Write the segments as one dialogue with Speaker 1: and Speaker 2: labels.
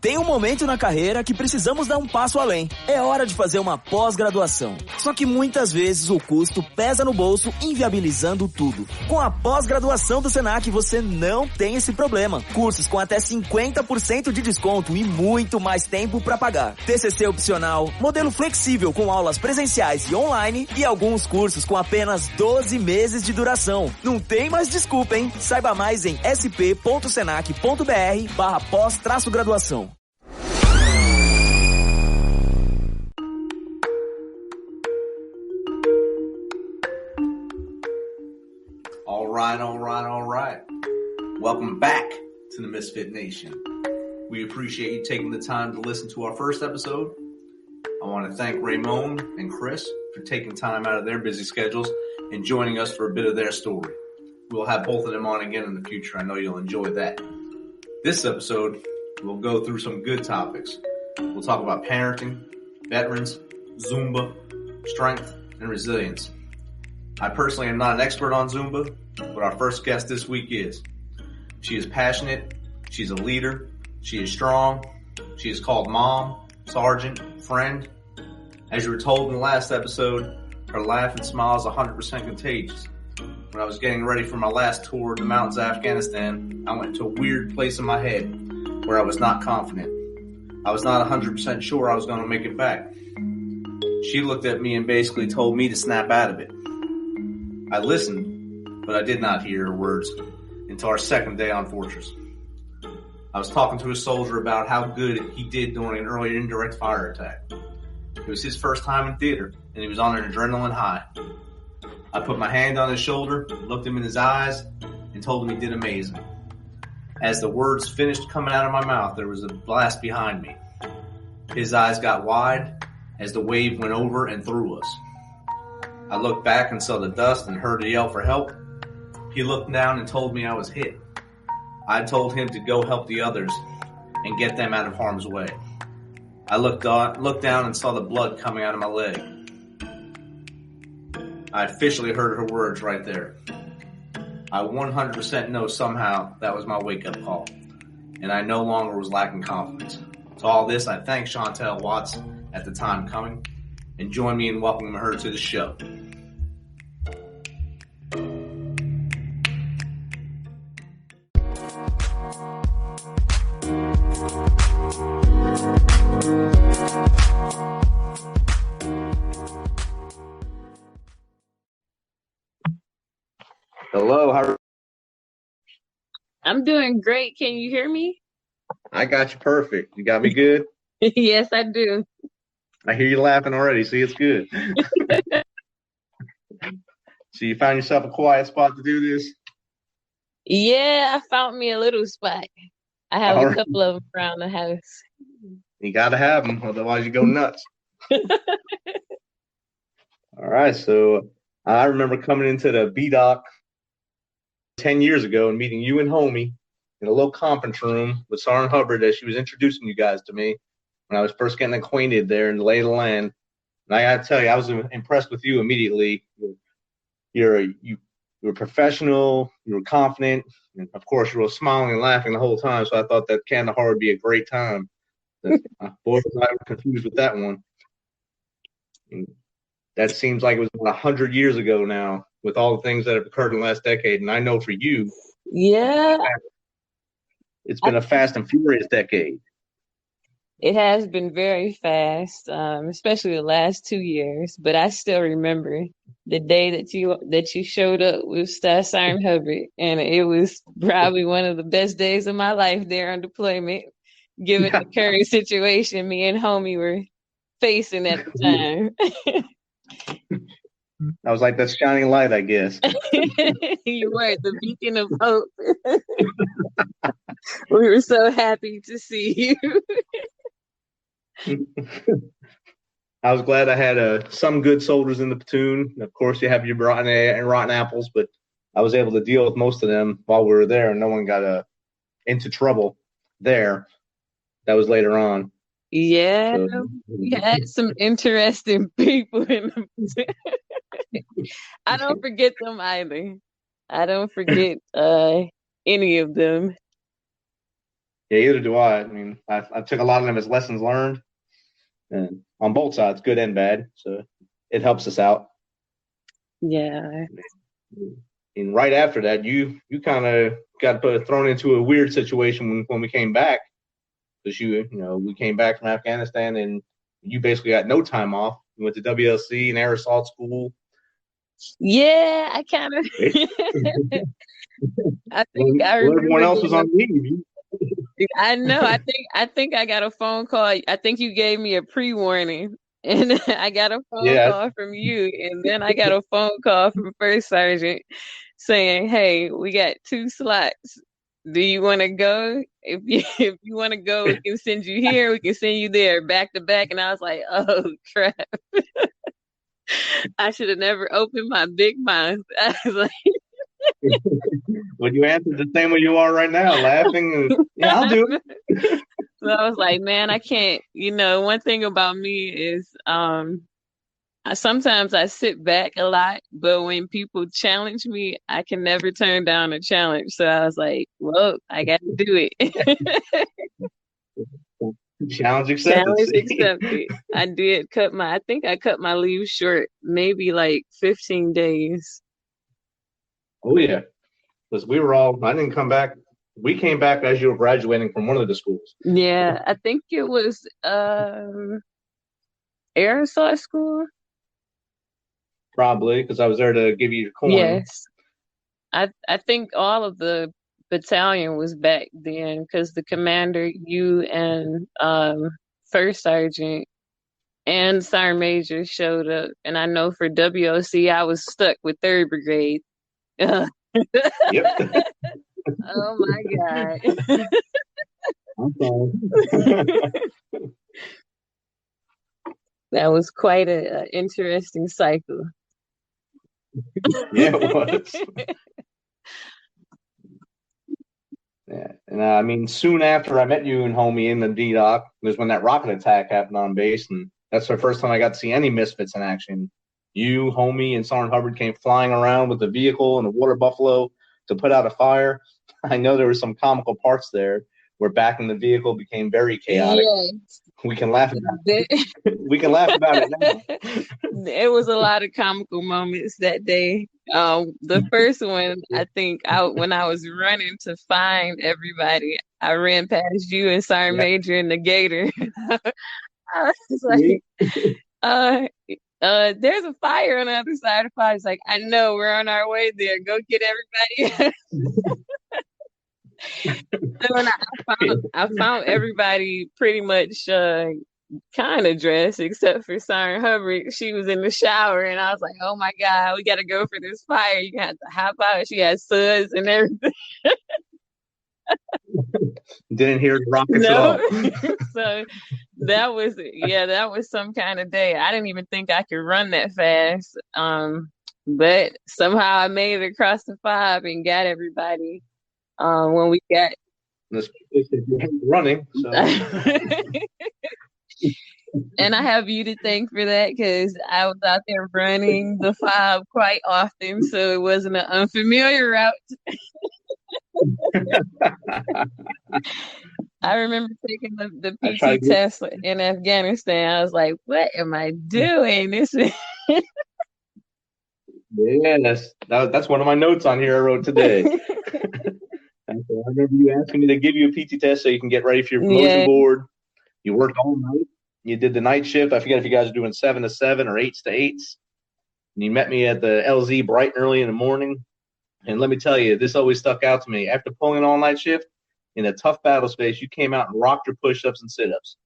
Speaker 1: Tem um momento na carreira que precisamos dar um passo além. É hora de fazer uma pós-graduação. Só que muitas vezes o custo pesa no bolso, inviabilizando tudo. Com a pós-graduação do Senac você não tem esse problema. Cursos com até 50% de desconto e muito mais tempo para pagar. TCC opcional, modelo flexível com aulas presenciais e online e alguns cursos com apenas 12 meses de duração. Não tem mais desculpa, hein? Saiba mais em sp.senac.br/pós-graduação.
Speaker 2: All right. Welcome back to the Misfit Nation. We appreciate you taking the time to listen to our first episode. I want to thank Raymond and Chris for taking time out of their busy schedules and joining us for a bit of their story. We'll have both of them on again in the future. I know you'll enjoy that. This episode, we'll go through some good topics. We'll talk about parenting, veterans, Zumba, strength, and resilience. I personally am not an expert on Zumba, but our first guest this week is. She is passionate, she's a leader, she is strong, she is called mom, sergeant, friend. As you were told in the last episode, her laugh and smile is 100% contagious. When I was getting ready for my last tour in the mountains of Afghanistan, I went to a weird place in my head where I was not confident. I was not 100% sure I was going to make it back. She looked at me and basically told me to snap out of it. I listened, but I did not hear her words until our second day on Fortress. I was talking to a soldier about how good he did during an early indirect fire attack. It was his first time in theater, and he was on an adrenaline high. I put my hand on his shoulder, looked him in his eyes, and told him he did amazing. As the words finished coming out of my mouth, there was a blast behind me. His eyes got wide as the wave went over and through us. I looked back and saw the dust and heard a yell for help. He looked down and told me I was hit. I told him to go help the others and get them out of harm's way. I looked down and saw the blood coming out of my leg. I officially heard her words right there. I 100% know somehow that was my wake-up call, and I no longer was lacking confidence. To all this, I thank Chantel Watts at the time coming, and join me in welcoming her to the show. Hello, how are you?
Speaker 3: I'm doing great. Can you hear me?
Speaker 2: I got you perfect. You got me good?
Speaker 3: Yes, I do.
Speaker 2: I hear you laughing already. See, it's good. So you found yourself a quiet spot to do this?
Speaker 3: Yeah, I found me a little spot. I have a couple of them around the house.
Speaker 2: You got to have them, otherwise you go nuts. All right, so I remember coming into the B-Doc 10 years ago and meeting you and Homie in a little conference room with Sergeant Hubbard as she was introducing you guys to me when I was first getting acquainted there in the lay of the land. And I got to tell you, I was impressed with you immediately. You were professional, you were confident, and of course you were smiling and laughing the whole time, so I thought that Kandahar would be a great time. Boy, was I confused with that one. And that seems like it was 100 years ago now, with all the things that have occurred in the last decade. And I know for you,
Speaker 3: yeah,
Speaker 2: it's been a fast and furious decade.
Speaker 3: It has been very fast, especially the last 2 years. But I still remember the day that you showed up with Sergeant Hubbard, and it was probably one of the best days of my life there on deployment, given the current situation me and Homie were facing at the time.
Speaker 2: I was like that shining light, I guess.
Speaker 3: You were the beacon of hope. We were so happy to see you.
Speaker 2: I was glad I had some good soldiers in the platoon. Of course, you have your rotten apples, but I was able to deal with most of them while we were there, and no one got into trouble there. That was later on.
Speaker 3: Yeah, so, we had some interesting people in the platoon. I don't forget them either. I don't forget any of them.
Speaker 2: Yeah, either do I. I mean, I took a lot of them as lessons learned, and on both sides, good and bad. So it helps us out.
Speaker 3: Yeah.
Speaker 2: And right after that, you kind of got thrown into a weird situation when we came back, because we came back from Afghanistan and you basically got no time off. You went to WLC and air assault school.
Speaker 3: Yeah, I kind of. I think I remember.
Speaker 2: Everyone else was on leave.
Speaker 3: I know. I think I got a phone call. I think you gave me a pre-warning, and I got a phone call from you, and then I got a phone call from First Sergeant saying, "Hey, we got 2 slots. Do you want to go? If you want to go, we can send you here. We can send you there, back to back." And I was like, "Oh crap! I should have never opened my big mouth." I was like.
Speaker 2: Well, you answered the same way you are right now, laughing. And, yeah, I'll do it.
Speaker 3: So I was like, man, I can't. One thing about me is sometimes I sit back a lot, but when people challenge me, I can never turn down a challenge. So I was like, well, I got to do it.
Speaker 2: Challenge accepted.
Speaker 3: Challenge accepted. I think I cut my leave short, maybe like 15 days.
Speaker 2: Oh, yeah. Because I didn't come back. We came back as you were graduating from one of the schools.
Speaker 3: Yeah, I think it was air assault school.
Speaker 2: Probably, because I was there to give you your coin.
Speaker 3: Yes. I think all of the battalion was back then because the commander, you and First Sergeant and Sergeant Major showed up. And I know for WOC, I was stuck with 3rd Brigade. Yep. Oh my God.
Speaker 2: I'm sorry.
Speaker 3: That was quite an interesting cycle.
Speaker 2: Yeah, it was. Yeah, and I mean, soon after I met you and homie in the D-Doc was when that rocket attack happened on base, and that's the first time I got to see any misfits in action. You, homie, and Sergeant Hubbard came flying around with the vehicle and a water buffalo to put out a fire. I know there were some comical parts there where backing the vehicle became very chaotic.
Speaker 3: Yes.
Speaker 2: We can laugh about it. We can laugh about it now.
Speaker 3: There was a lot of comical moments that day. The first one, I think, when I was running to find everybody, I ran past you and Sergeant Major and the Gator. I was like, there's a fire on the other side of the fire. It's like, I know, we're on our way there. Go get everybody. So when I found everybody pretty much kind of dressed, except for Sergeant Hubbard. She was in the shower, and I was like, "Oh my God, we got to go for this fire! You got to hop out." She had suds and everything.
Speaker 2: Didn't hear the rockets at all.
Speaker 3: So that was some kind of day. I didn't even think I could run that fast. But somehow I made it across the 5 and got everybody. When we got
Speaker 2: running, so.
Speaker 3: And I have you to thank for that because I was out there running the 5 quite often, so it wasn't an unfamiliar route. I remember taking the PT test in Afghanistan. I was like, "What am I doing? This is."
Speaker 2: Yes, that's one of my notes on here I wrote today. I remember you asking me to give you a PT test so you can get ready for your promotion board. You worked all night. You did the night shift. I forget if you guys are doing 7 to 7 or 8 to 8s. And you met me at the LZ bright and early in the morning. And let me tell you, this always stuck out to me. After pulling an all-night shift, in a tough battle space, you came out and rocked your push-ups and sit-ups.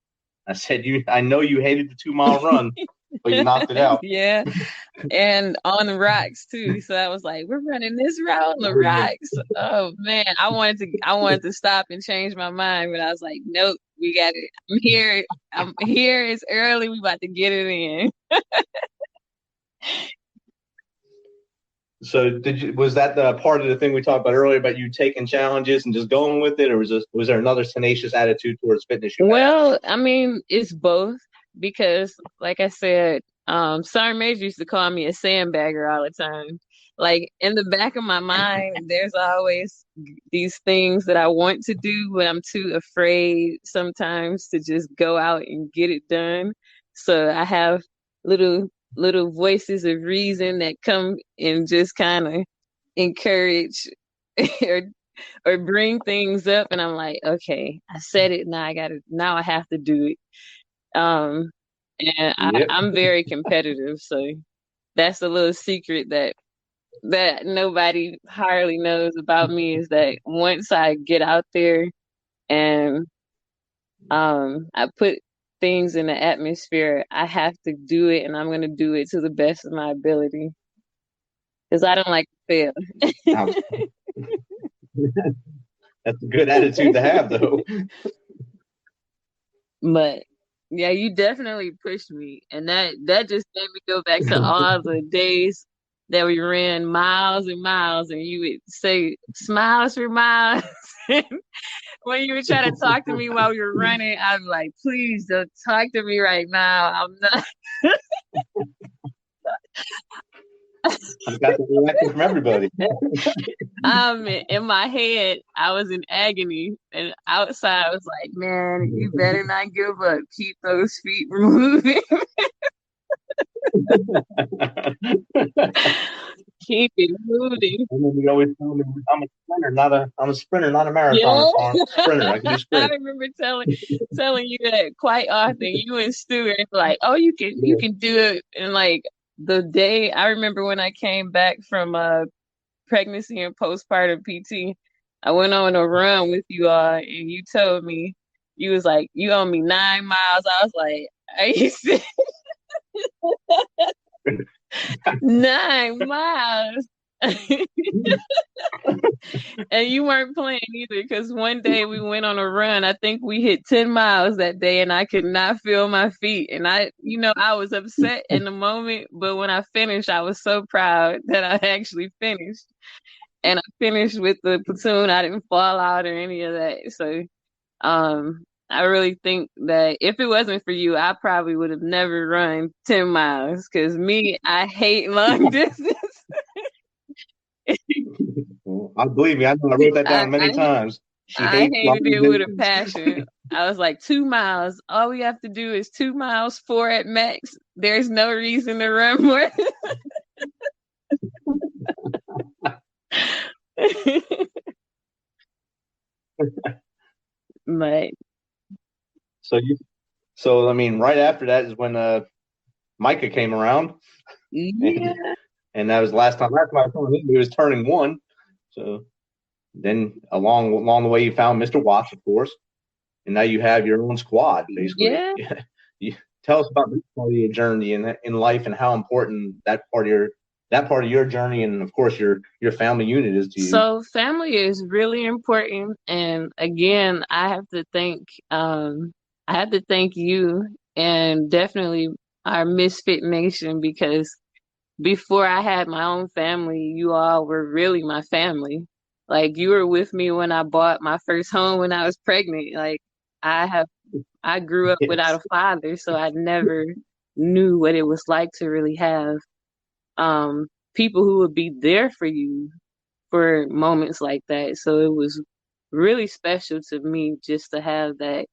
Speaker 2: I said, I know you hated the 2-mile run, but you knocked it out.
Speaker 3: Yeah. And on the rocks too. So I was like, we're running this route on the rocks. Oh man. I wanted to stop and change my mind, but I was like, nope, we got it. I'm here. It's early. We about to get it in.
Speaker 2: So was that the part of the thing we talked about earlier about you taking challenges and just going with it, or was there another tenacious attitude towards fitness?
Speaker 3: Well, I mean, it's both because, like I said, Sergeant Major used to call me a sandbagger all the time. like in the back of my mind, there's always these things that I want to do, but I'm too afraid sometimes to just go out and get it done. So I have little voices of reason that come and just kind of encourage or bring things up, and I'm like, okay, I said it, now I have to do it. Um and
Speaker 2: Yep.
Speaker 3: I'm very competitive, so that's a little secret that nobody hardly knows about me, is that once I get out there and I put things in the atmosphere, I have to do it, and I'm going to do it to the best of my ability because I don't like to fail.
Speaker 2: That's a good attitude to have, though.
Speaker 3: But yeah, you definitely pushed me, and that just made me go back to all the days that we ran miles and miles, and you would say smiles for miles. When you would try to talk to me while we were running, I'm like, please don't talk to me right now. I'm not.
Speaker 2: I've got the reaction from everybody.
Speaker 3: In my head, I was in agony, and outside, I was like, man, you better not give up. Keep those feet moving. Keep it moving.
Speaker 2: And then you always tell me I'm a sprinter, not a marathoner.
Speaker 3: Yeah.
Speaker 2: So I'm a sprinter. I can do sprint.
Speaker 3: I remember telling you that quite often. You and Stu are like, oh, you can do it. And like the day I remember when I came back from pregnancy and postpartum PT, I went on a run with you all, and you told me, you was like, you owe me 9 miles. I was like, are you serious? 9 miles. And you weren't playing either, because one day we went on a run. I think we hit 10 miles that day, and I could not feel my feet. And I was upset in the moment, but when I finished, I was so proud that I actually finished. And I finished with the platoon. I didn't fall out or any of that. So I really think that if it wasn't for you, I probably would have never run 10 miles, because I hate long distance.
Speaker 2: I believe me, I know I wrote that down many times.
Speaker 3: I hated it with a passion. I was like, 2 miles. All we have to do is 2 miles, 4 at max. There's no reason to run more. But
Speaker 2: so I mean, right after that is when Micah came around.
Speaker 3: Yeah.
Speaker 2: And that was the last time I saw him. He was turning 1. So then along the way, you found Mr. Watts, of course, and now you have your own squad, basically. Yeah. Tell us about this part of your journey in life, and how important that part of your journey, and of course your family unit is to you.
Speaker 3: So family is really important, and again, I have to thank you, and definitely our Misfit Nation, because before I had my own family, you all were really my family. Like, you were with me when I bought my first home when I was pregnant. Like, I grew up without a father, so I never knew what it was like to really have people who would be there for you for moments like that. So it was really special to me just to have that.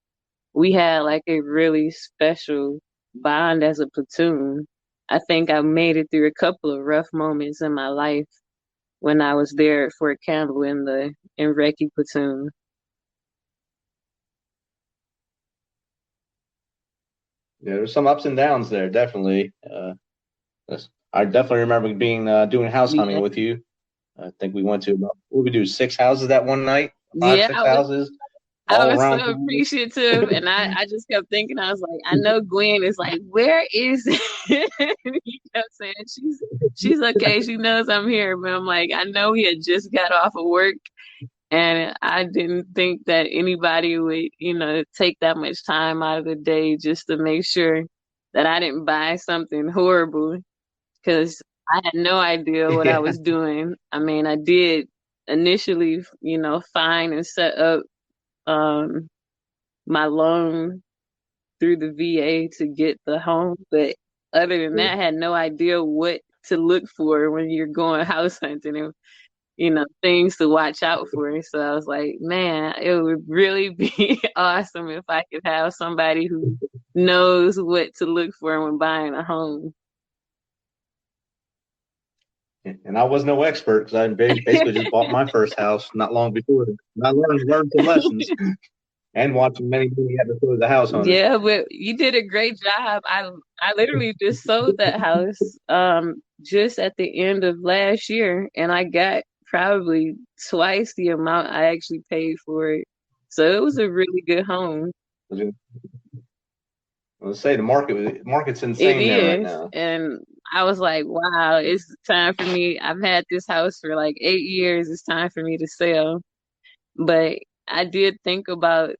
Speaker 3: We had like a really special bond as a platoon. I think I made it through a couple of rough moments in my life when I was there at Fort Campbell in Recce platoon.
Speaker 2: Yeah, there's some ups and downs there, definitely. I definitely remember doing house hunting with you. I think we went to what we do 6 houses that one night, 6 houses.
Speaker 3: I was so appreciative, and I just kept thinking, I was like, I know Gwen is like, where is it? You kept saying she's okay, she knows I'm here, but I'm like, I know he had just got off of work, and I didn't think that anybody would, take that much time out of the day just to make sure that I didn't buy something horrible, because I had no idea what I was doing. I mean, I did initially, find and set up my loan through the VA to get the home, but other than that, I had no idea what to look for when you're going house hunting, and things to watch out for. So I was like, man, it would really be awesome if I could have somebody who knows what to look for when buying a home.
Speaker 2: And I was no expert because I basically just bought my first house not long before. And I learned some lessons and watching many episodes of the House Hunters.
Speaker 3: Yeah, but you did a great job. I literally just sold that house just at the end of last year, and I got probably twice the amount I actually paid for it. So it was a really good home.
Speaker 2: Let's say the market's insane there right now.
Speaker 3: And I was like, wow, it's time for me. I've had this house for like 8 years. It's time for me to sell. But I did think about,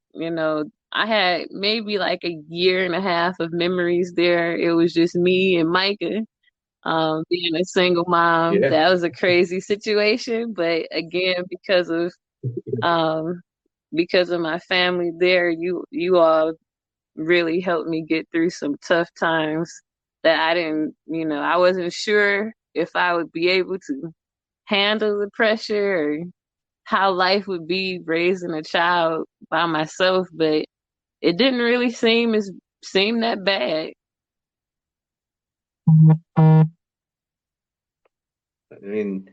Speaker 3: I had maybe like a year and a half of memories there. It was just me and Micah, being a single mom.
Speaker 2: Yeah.
Speaker 3: That was a crazy situation. But again, because of my family there, you all really helped me get through some tough times that I didn't, I wasn't sure if I would be able to handle the pressure or how life would be raising a child by myself, but it didn't really seem that bad.
Speaker 2: I mean,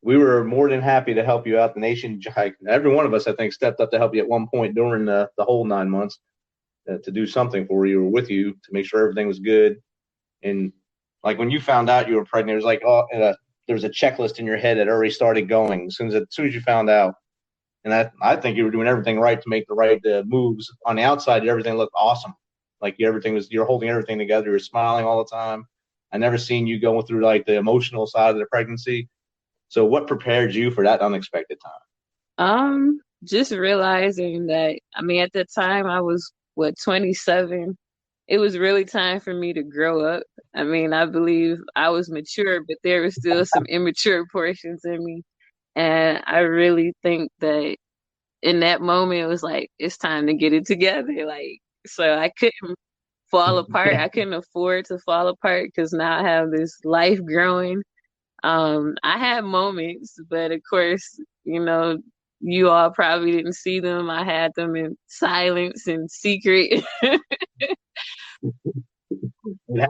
Speaker 2: we were more than happy to help you out. The nation, every one of us, I think, stepped up to help you at one point during the whole 9 months. To do something for you or with you to make sure everything was good. And like when you found out you were pregnant, it was like, there was a checklist in your head that already started going as soon as you found out. And I think you were doing everything right to make the right moves. On the outside, everything looked awesome. Like you're holding everything together. You were smiling all the time. I never seen you going through like the emotional side of the pregnancy. So what prepared you for that unexpected
Speaker 3: time? Just realizing that, at the time I was 27. It was really time for me to grow up. I believe I was mature, but there was still some immature portions in me. And I really think that in that moment, it was like, it's time to get it together. Like, so I couldn't fall apart. I couldn't afford to fall apart because now I have this life growing. I had moments, but of course, you all probably didn't see them. I had them in silence and secret. But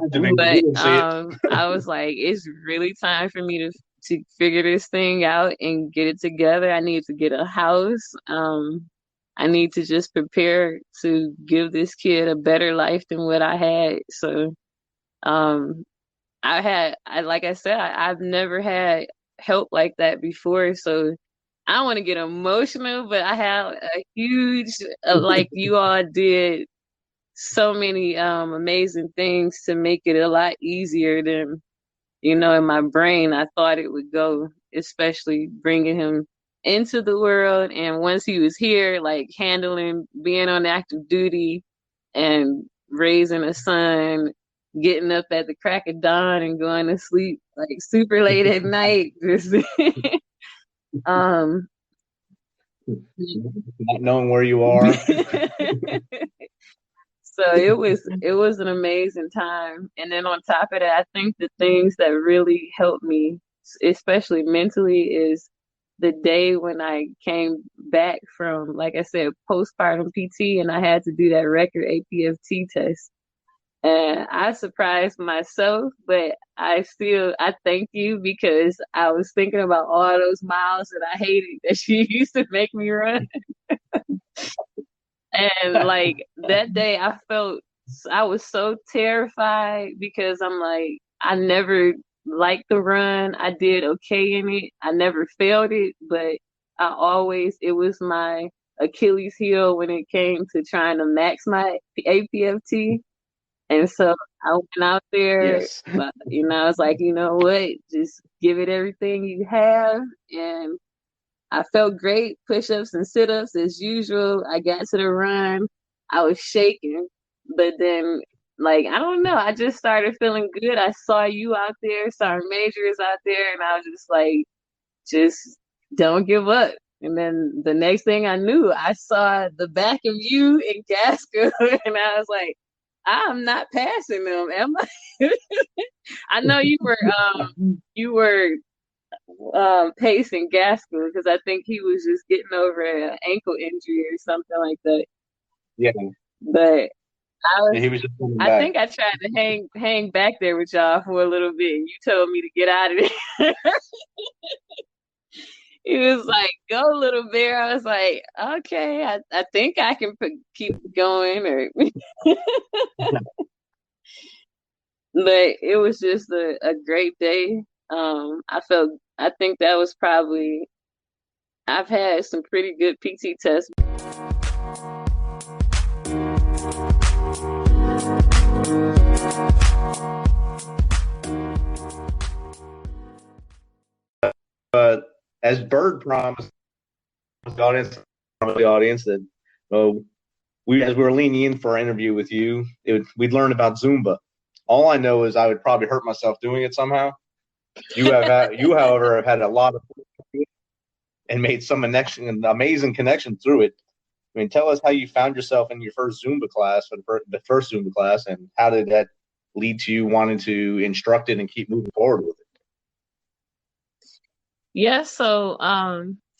Speaker 3: I was like, it's really time for me to figure this thing out and get it together. I need to get a house. I need to just prepare to give this kid a better life than what I had. So, like I said, I've never had help like that before. So I don't want to get emotional, but I have a huge, like you all did so many amazing things to make it a lot easier than, in my brain I thought it would go, especially bringing him into the world. And once he was here, like being on active duty and raising a son, getting up at the crack of dawn and going to sleep like super late at night.
Speaker 2: Not knowing where you are.
Speaker 3: So it was an amazing time. And then on top of that, I think the things that really helped me, especially mentally, is the day when I came back from, like I said, postpartum PT, and I had to do that record APFT test. And I surprised myself, but I thank you because I was thinking about all those miles that I hated that she used to make me run. And like that day I was so terrified because I'm like, I never liked the run. I did okay in it. I never failed it, but it was my Achilles heel when it came to trying to max my APFT. And so I went out there,
Speaker 2: yes.
Speaker 3: I was like, you know what, just give it everything you have. And I felt great, push-ups and sit-ups as usual. I got to the run. I was shaking, but then, like, I don't know, I just started feeling good. I saw you out there, saw Majors out there, and I was just like, just don't give up. And then the next thing I knew, I saw the back of you in Gasco, and I was like, I'm not passing them, am I? I know you were pacing Gaskell because I think he was just getting over an ankle injury or something like that.
Speaker 2: Yeah,
Speaker 3: But
Speaker 2: yeah, he was just coming
Speaker 3: I
Speaker 2: back.
Speaker 3: think I tried to hang back there with y'all for a little bit. And you told me to get out of there. He was like, "Go, little bear." I was like, "Okay, I think I can keep going." Or, but it was just a great day. I think that was probably I've had some pretty good PT tests.
Speaker 2: But as Bird promised the audience that uh, as we were leaning in for our interview with you, we'd learn about Zumba. All I know is I would probably hurt myself doing it somehow. You, however, have had a lot of and made some amazing connections through it. I mean, tell us how you found yourself in your first Zumba class, the first Zumba class, and how did that lead to you wanting to instruct it and keep moving forward with it?
Speaker 3: Yeah, so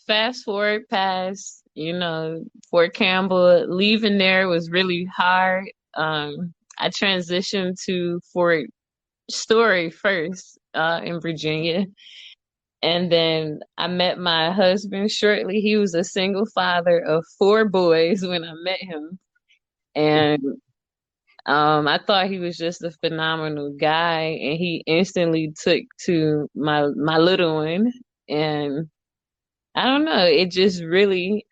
Speaker 3: fast forward past, Fort Campbell, leaving there was really hard. I transitioned to Fort Story first, in Virginia. And then I met my husband shortly. He was a single father of 4 boys when I met him. And I thought he was just a phenomenal guy, and he instantly took to my little one. And I don't know, it just really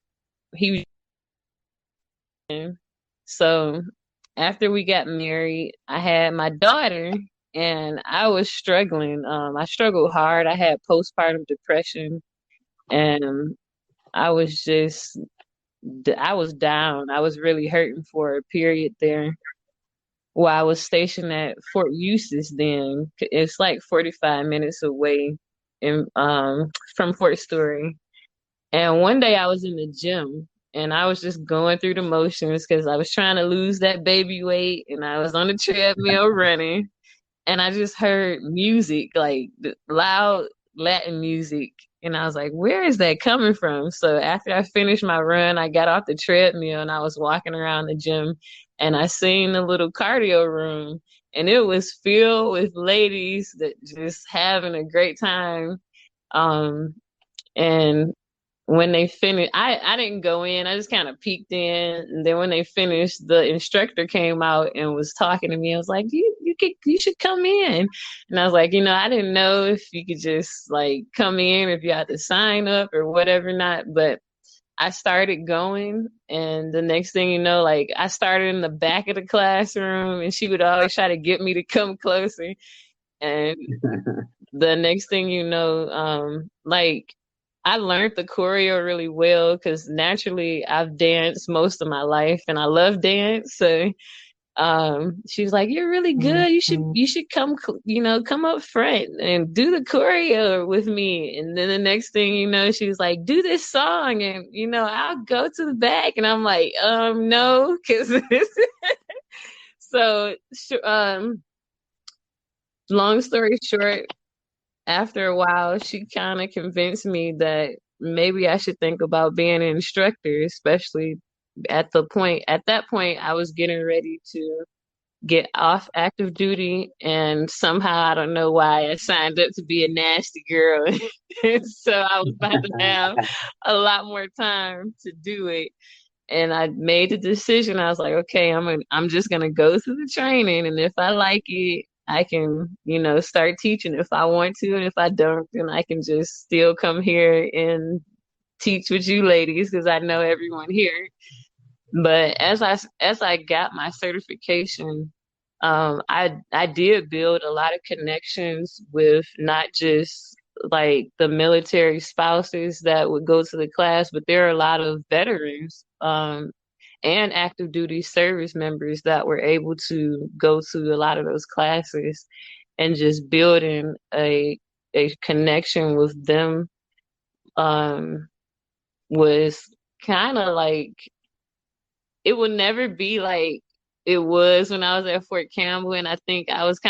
Speaker 3: he so after we got married, I had my daughter, and I was struggling. I struggled hard. I had postpartum depression, and I was just I was down. I was really hurting for a period there while I was stationed at Fort Eustis then. It's like 45 minutes away from Fort Story. And one day I was in the gym and I was just going through the motions because I was trying to lose that baby weight, and I was on the treadmill running, and I just heard music, like loud Latin music. And I was like, where is that coming from? So after I finished my run, I got off the treadmill and I was walking around the gym, and I seen the little cardio room, and it was filled with ladies that just having a great time. Um, and when they finished, I didn't go in. I just kind of peeked in, and then when they finished, the instructor came out and was talking to me. I was like, you should come in." And I was like, I didn't know if you could just like come in, if you had to sign up or whatever not. But I started going, and the next thing you know, like I started in the back of the classroom, and she would always try to get me to come closer. And the next thing you know, like I learned the choreo really well because naturally I've danced most of my life and I love dance. So she was like, "You're really good. You should come up front and do the choreo with me." And then the next thing you know, she was like, "Do this song, and I'll go to the back." And I'm like, no, because so long story short, after a while, she kind of convinced me that maybe I should think about being an instructor, especially at that point, I was getting ready to get off active duty, and somehow I don't know why I signed up to be a nasty girl. And so I was about to have a lot more time to do it. And I made the decision. I was like, okay, I'm just gonna go through the training, and if I like it, I can, start teaching if I want to, and if I don't, then I can just still come here and teach with you ladies because I know everyone here. But as I got my certification, I did build a lot of connections with not just like the military spouses that would go to the class, but there are a lot of veterans and active duty service members that were able to go to a lot of those classes, and just building a connection with them was kind of like it would never be like it was when I was at Fort Campbell, and I think I was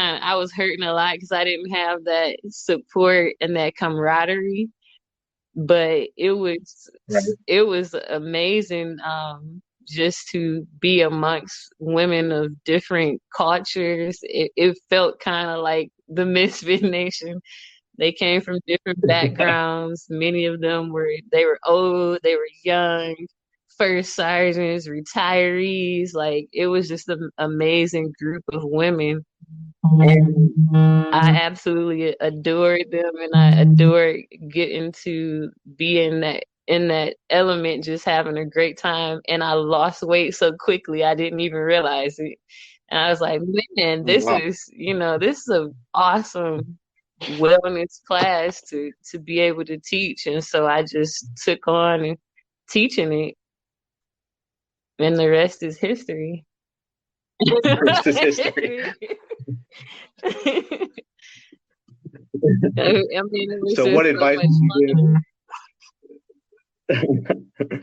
Speaker 3: hurting a lot because I didn't have that support and that camaraderie. But
Speaker 4: Right.
Speaker 3: it was amazing, just to be amongst women of different cultures. It felt kind of like the Misfit Nation. They came from different backgrounds. Many of them they were old, they were young, first sergeants, retirees. Like it was just an amazing group of women. And I absolutely adored them, and I adored getting to be in that element, just having a great time. And I lost weight so quickly I didn't even realize it. And I was like, man,
Speaker 4: Wow.
Speaker 3: this is an awesome wellness class to be able to teach. And so I just took on and teaching it, and the rest is history.
Speaker 4: The rest is history.
Speaker 3: I mean, it was
Speaker 4: So
Speaker 3: just
Speaker 4: what
Speaker 3: so
Speaker 4: advice
Speaker 3: much
Speaker 4: would you
Speaker 3: fun.
Speaker 4: give?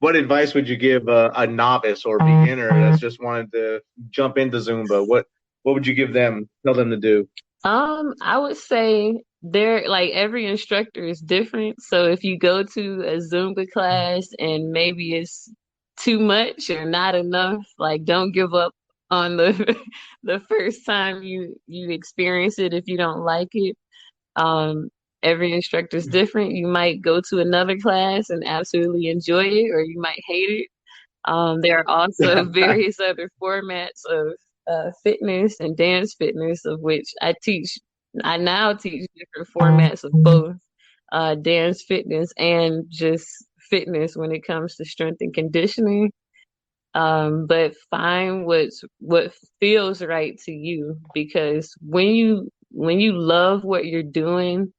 Speaker 4: What advice would you give a novice or beginner that's just wanted to jump into Zumba? What would you give them? Tell them to do?
Speaker 3: I would say like every instructor is different. So if you go to a Zumba class and maybe it's too much or not enough, like don't give up on the the first time you experience it if you don't like it. Um, every instructor is different. You might go to another class and absolutely enjoy it, or you might hate it. There are also various other formats of fitness and dance fitness, of which I teach. I now teach different formats of both dance fitness and just fitness when it comes to strength and conditioning. But find what feels right to you, because when you love what you're doing,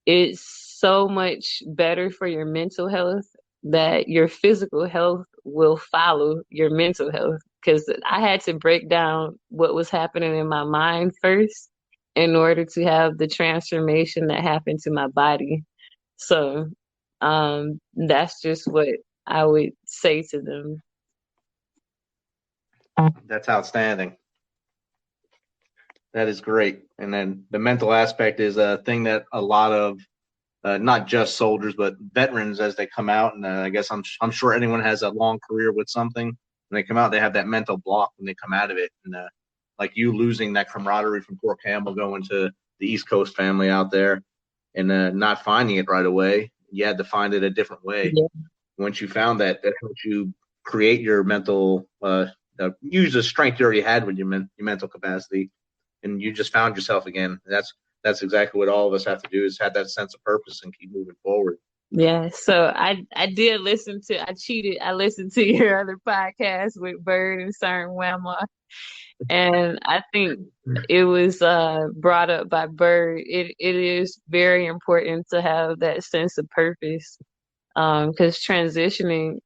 Speaker 3: it's so much better for your mental health that your physical health will follow your mental health. Because I had to break down what was happening in my mind first in order to have the transformation that happened to my body. So that's just what I would say to them.
Speaker 4: That's outstanding. That is great. And then the mental aspect is a thing that a lot of not just soldiers but veterans, as they come out, and I guess I'm sure anyone has a long career with something. When they come out, they have that mental block when they come out of it, and like you losing that camaraderie from Fort Campbell, going to the East Coast family out there, and not finding it right away. You had to find it a different way.
Speaker 3: Yeah.
Speaker 4: Once you found that helped you create your mental, use the strength you already had with your mental capacity, and you just found yourself again. That's exactly what all of us have to do, is have that sense of purpose and keep moving forward.
Speaker 3: Yeah, so I did listen to I cheated. I listened to your other podcast with Bird and Cern Whamma, and I think it was brought up by Bird. It is very important to have that sense of purpose, because transitioning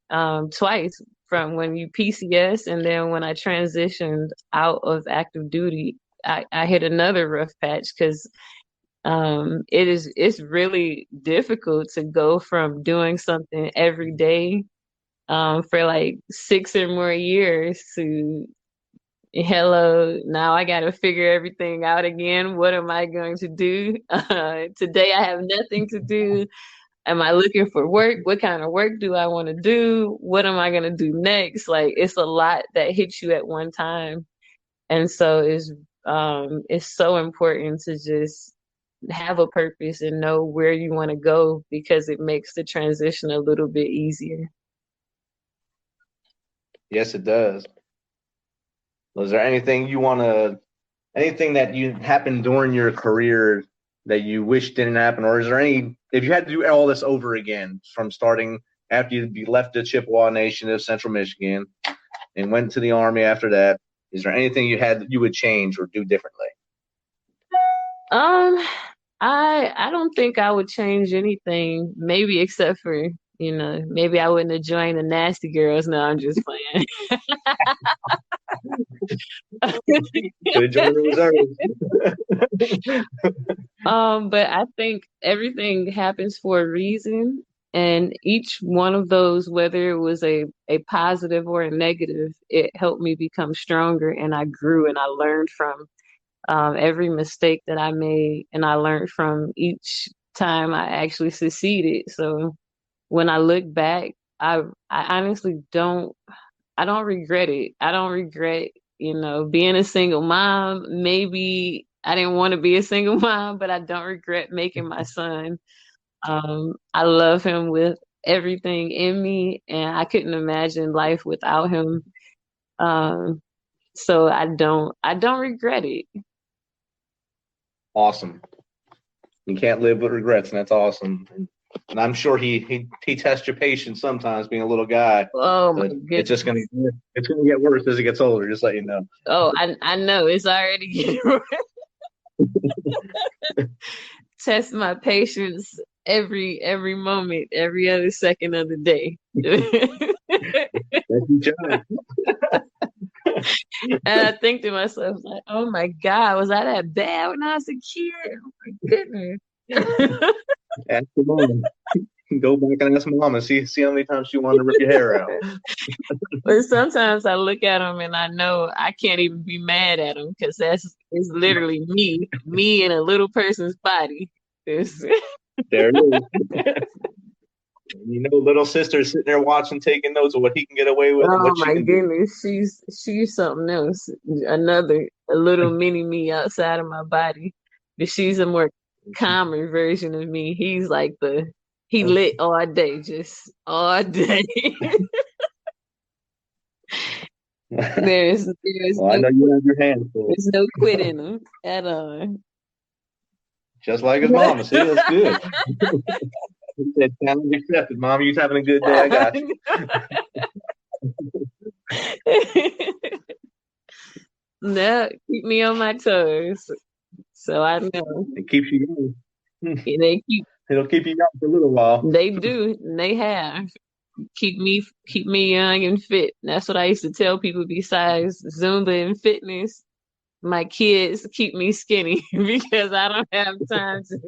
Speaker 3: twice, from when you PCS and then when I transitioned out of active duty, I hit another rough patch, because it's really difficult to go from doing something every day for like 6 or more years to hello, now I got to figure everything out again. What am I going to do? Today I have nothing to do. Am I looking for work? What kind of work do I want to do? What am I going to do next? Like, it's a lot that hits you at one time. And so it's so important to just have a purpose and know where you want to go, because it makes the transition a little bit easier.
Speaker 4: Yes, it does. Was there anything that you happened during your career that you wish didn't happen, or is there if you had to do all this over again, from starting after you left the Chippewa Nation of Central Michigan and went to the Army after that, is there anything you would change or do differently?
Speaker 3: I don't think I would change anything, maybe except for, maybe I wouldn't have joined the Nasty Girls. No, I'm just playing.
Speaker 4: Should have joined the reserves.
Speaker 3: But I think everything happens for a reason. And each one of those, whether it was a positive or a negative, it helped me become stronger, and I grew and I learned from every mistake that I made, and I learned from each time I actually succeeded. So when I look back, I honestly don't regret it. I don't regret, being a single mom. Maybe I didn't want to be a single mom, but I don't regret making my son. I love him with everything in me, and I couldn't imagine life without him. Um, so I don't regret it.
Speaker 4: Awesome. You can't live with regrets, and that's awesome. And I'm sure he tests your patience sometimes, being a little guy.
Speaker 3: Oh my
Speaker 4: But
Speaker 3: goodness.
Speaker 4: it's gonna get worse as he gets older. Just let you know.
Speaker 3: Oh, I know it's already getting worse. Test my patience every moment, every other second of the day.
Speaker 4: That's your job.
Speaker 3: And I think to myself, like, oh my God, was I that bad when I was a kid? Oh my goodness.
Speaker 4: Ask your mom. Go back and ask mom and see how many times she wanted to rip your hair out.
Speaker 3: But sometimes I look at them and I know I can't even be mad at them because it's literally me in a little person's body.
Speaker 4: There it is. You know, little sister's sitting there watching, taking notes of what he can get away with and
Speaker 3: Oh
Speaker 4: what she
Speaker 3: my
Speaker 4: can do.
Speaker 3: goodness, she's something else. A little mini me outside of my body. But she's a more calmer version of me. He's like he lit all day, just all day. There's
Speaker 4: Well, I know you have your hands full.
Speaker 3: there's no quitting him at all. Just
Speaker 4: like his mama. See, that's good. He said, challenge accepted. Mom, you having a good day? I got you.
Speaker 3: No, keep me on my toes. So I know.
Speaker 4: It keeps you young. It'll keep you young for a little while.
Speaker 3: They do. They have. Keep me young and fit. That's what I used to tell people besides Zumba and fitness. My kids keep me skinny because I don't have time to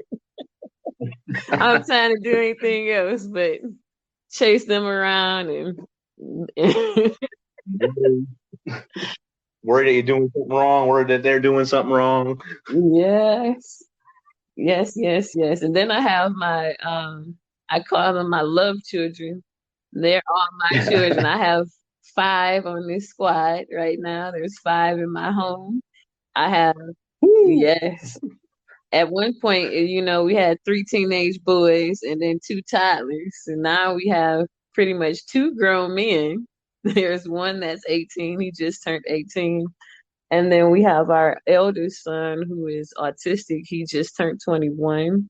Speaker 3: I'm trying to do anything else but chase them around and
Speaker 4: worried that you're doing something wrong, worried that they're doing something wrong.
Speaker 3: Yes. And then I have my I call them my love children. They're all my children. I have 5 on this squad right now. There's 5 in my home. I have yes. At one point, we had 3 teenage boys and then 2 toddlers. And now we have pretty much 2 grown men. There's one that's 18. He just turned 18. And then we have our eldest son who is autistic. He just turned 21.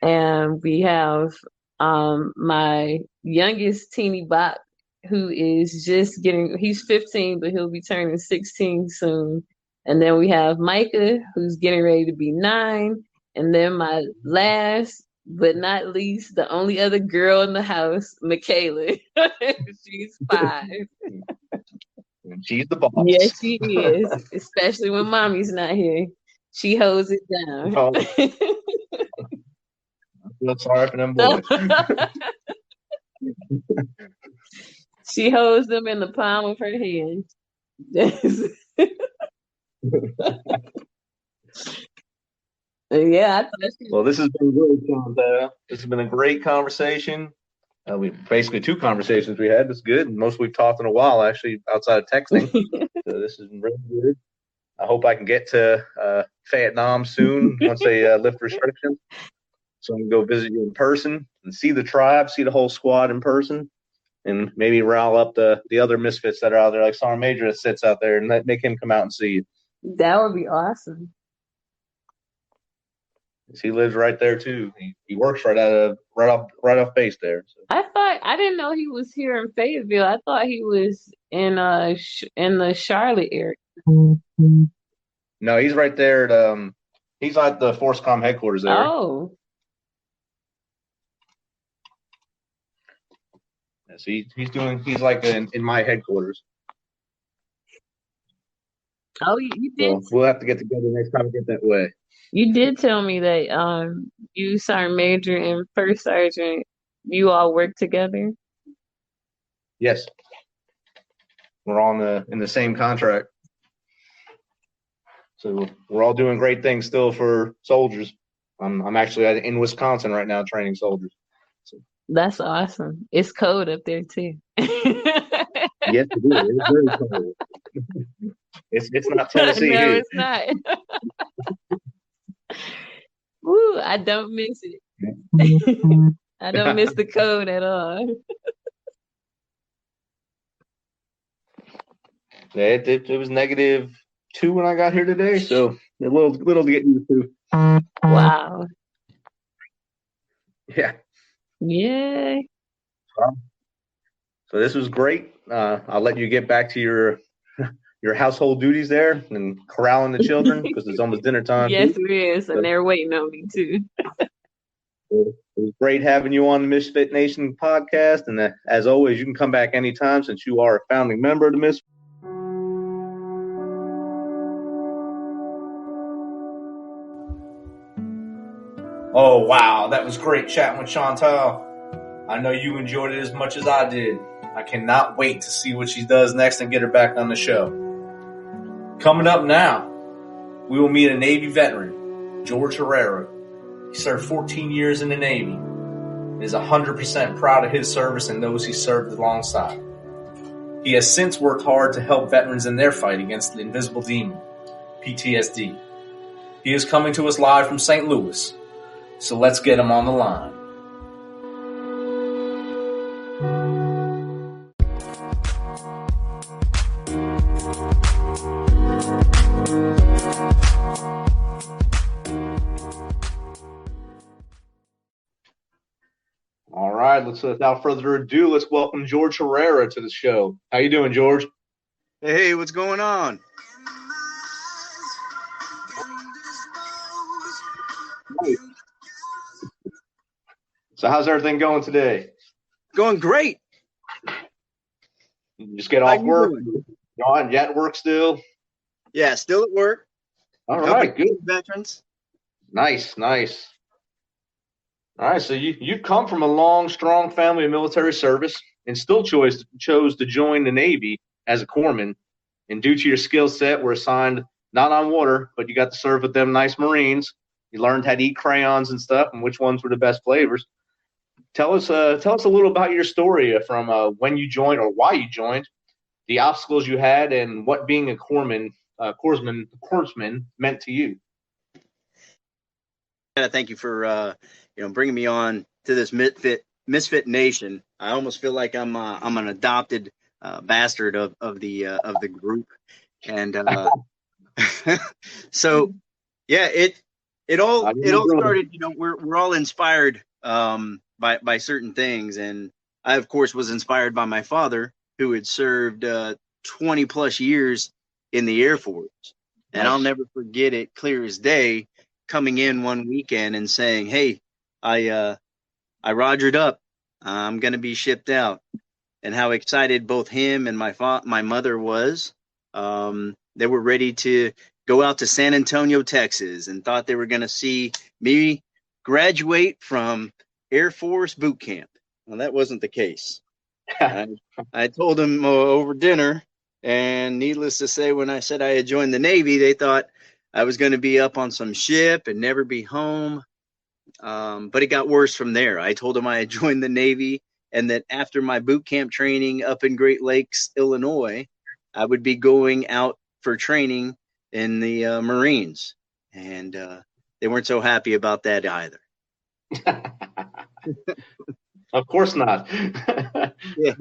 Speaker 3: And we have my youngest teeny bop who is he's 15, but he'll be turning 16 soon. And then we have Micah, who's getting ready to be 9. And then my last but not least, the only other girl in the house, Michaela. She's 5.
Speaker 4: She's the boss.
Speaker 3: Yes, she is. Especially when mommy's not here. She holds it down.
Speaker 4: Oh. I feel sorry for them boys.
Speaker 3: She holds them in the palm of her hand. Yeah.
Speaker 4: Well, this has been great, Chantel. This has been a great conversation. We basically 2 conversations we had. That's good. And most we've talked in a while, actually, outside of texting. So this has been really good. I hope I can get to Vietnam soon once they lift restrictions, so I can go visit you in person and see the tribe, see the whole squad in person, and maybe rile up the other misfits that are out there, like Sergeant Major that sits out there, and make him come out and see you.
Speaker 3: That would be awesome.
Speaker 4: He lives right there too. He works right off base there. So.
Speaker 3: I didn't know he was here in Fayetteville. I thought he was in the Charlotte area.
Speaker 4: No, he's right there at he's at the ForceCom headquarters there.
Speaker 3: Oh.
Speaker 4: Yeah, so he's like in my headquarters.
Speaker 3: Oh, you did.
Speaker 4: So we'll have to get together next time we get that way. You
Speaker 3: did tell me that you, Sergeant Major, and First Sergeant you all work together?
Speaker 4: Yes, we're all in the same contract. So we're all doing great things still for soldiers. I'm actually in Wisconsin right now training soldiers. So.
Speaker 3: That's awesome. It's cold up there too.
Speaker 4: Yes, it is. It's very cold. It's not Tennessee
Speaker 3: No,
Speaker 4: here.
Speaker 3: it's not. Woo, I don't miss it. I don't miss the cold at all.
Speaker 4: Yeah, it was -2 when I got here today, so a little to get used to.
Speaker 3: Wow.
Speaker 4: Yeah.
Speaker 3: Yeah.
Speaker 4: So this was great. I'll let you get back to your household duties there and corralling the children because it's almost dinner time.
Speaker 3: Yes, it is, and they're waiting on me too.
Speaker 4: It was great having you on the Misfit Nation podcast, and as always, you can come back anytime since you are a founding member of the Misfit.
Speaker 2: Oh, wow. That was great chatting with Chantal. I know you enjoyed it as much as I did. I cannot wait to see what she does next and get her back on the show. Coming up now, we will meet a Navy veteran, George Herrera. He served 14 years in the Navy and is 100% proud of his service and those he served alongside. He has since worked hard to help veterans in their fight against the invisible demon, PTSD. He is coming to us live from St. Louis. So let's get him on the line.
Speaker 4: All right, without further ado, let's welcome George Herrera to the show. How you doing, George?
Speaker 5: Hey, what's going on?
Speaker 4: So how's everything going today?
Speaker 5: Going great.
Speaker 4: You just get off work? You at work still?
Speaker 5: Yeah, still at work.
Speaker 4: All right, good.
Speaker 5: Veterans.
Speaker 4: Nice. All right, so you come from a long, strong family of military service and still chose to join the Navy as a corpsman. And due to your skill set, were assigned not on water, but you got to serve with them nice Marines. You learned how to eat crayons and stuff, and which ones were the best flavors. Tell us a little about your story from when you joined or why you joined, the obstacles you had, and what being a corpsman meant to you.
Speaker 5: Thank you for bringing me on to this Misfit Nation. I almost feel like I'm an adopted bastard of the group, and so yeah, it all started. We're all inspired by certain things, and I of course was inspired by my father, who had served 20 plus years in the Air Force, and I'll never forget it, clear as day, coming in one weekend and saying, "Hey, I rogered up. I'm going to be shipped out," and how excited both him and my mother was. They were ready to go out to San Antonio, Texas, and thought they were going to see me graduate from Air Force boot camp. Well, that wasn't the case. I told them over dinner, and needless to say, when I said I had joined the Navy, they thought I was going to be up on some ship and never be home. But it got worse from there. I told them I had joined the Navy and that after my boot camp training up in Great Lakes, Illinois, I would be going out for training in the Marines. And they weren't so happy about that either.
Speaker 4: Of course not.
Speaker 5: Yeah.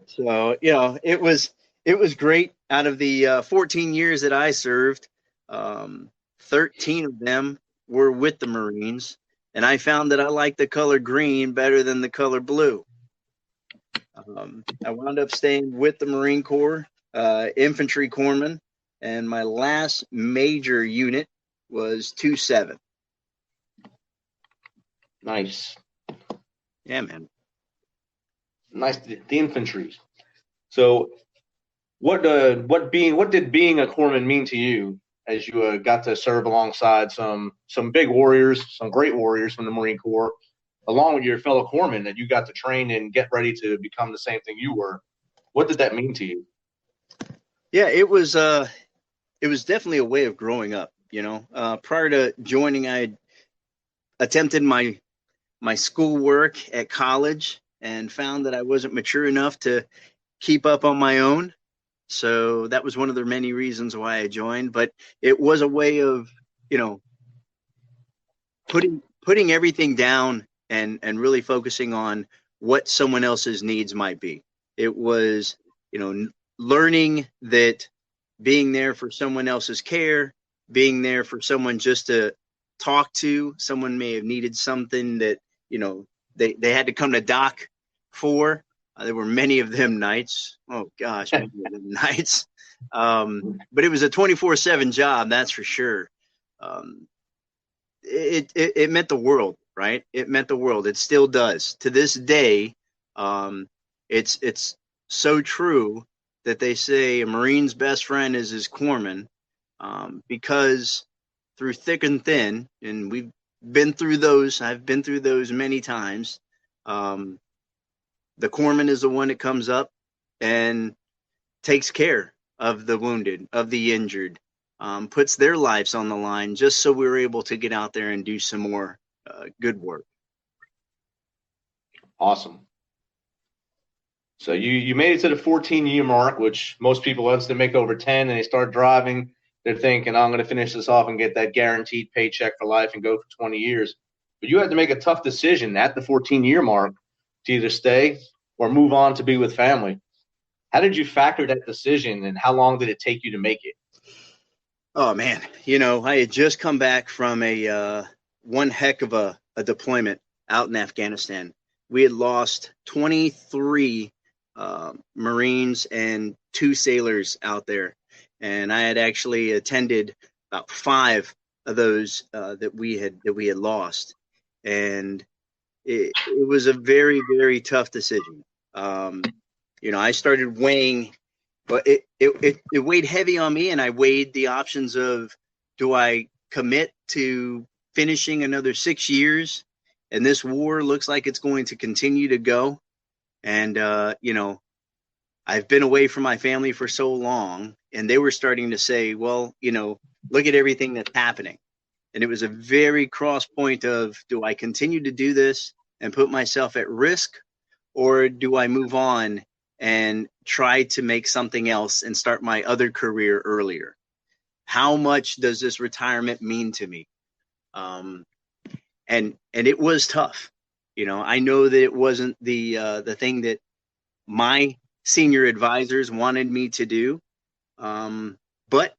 Speaker 5: So, it was great. Out of the 14 years that I served, 13 of them were with the Marines. And I found that I liked the color green better than the color blue. I wound up staying with the Marine Corps, infantry corpsman, and my last major unit was 2-7.
Speaker 4: Nice.
Speaker 5: Yeah, man.
Speaker 4: Nice, the infantry. So, what did being a corpsman mean to you as you got to serve alongside some big warriors, some great warriors from the Marine Corps, along with your fellow corpsmen that you got to train and get ready to become the same thing you were. What did that mean to you?
Speaker 5: Yeah, it was definitely a way of growing up. Prior to joining, I had attempted my schoolwork at college and found that I wasn't mature enough to keep up on my own. So that was one of the many reasons why I joined. But it was a way of, putting everything down and really focusing on what someone else's needs might be. It was, learning that being there for someone else's care, being there for someone just to talk to, someone may have needed something that, they had to come to doc for. There were many of them nights. Oh gosh, many of them nights. But it was a 24/7 job, that's for sure. It meant the world, right? It meant the world. It still does to this day. It's so true that they say a Marine's best friend is his corpsman, because through thick and thin, and we've been through those. I've been through those many times. The corpsman is the one that comes up and takes care of the wounded, of the injured, puts their lives on the line just so we were able to get out there and do some more good work.
Speaker 4: Awesome. So you made it to the 14-year mark, which most people, once they make over 10 and they start driving, they're thinking, I'm going to finish this off and get that guaranteed paycheck for life and go for 20 years. But you had to make a tough decision at the 14-year mark to either stay or move on to be with family. How did you factor that decision, and how long did it take you to make it?
Speaker 5: Oh, man. I had just come back from one heck of a deployment out in Afghanistan. We had lost 23 Marines and 2 sailors out there. And I had actually attended about 5 of those that we had lost. And it was a very, very tough decision. I started weighing, but it weighed heavy on me, and I weighed the options of, do I commit to finishing another 6 years, and this war looks like it's going to continue to go, and I've been away from my family for so long, and they were starting to say, well, look at everything that's happening. And it was a very cross point of, do I continue to do this and put myself at risk, or do I move on and try to make something else and start my other career earlier? How much does this retirement mean to me? And it was tough. I know that it wasn't the thing that my senior advisors wanted me to do. But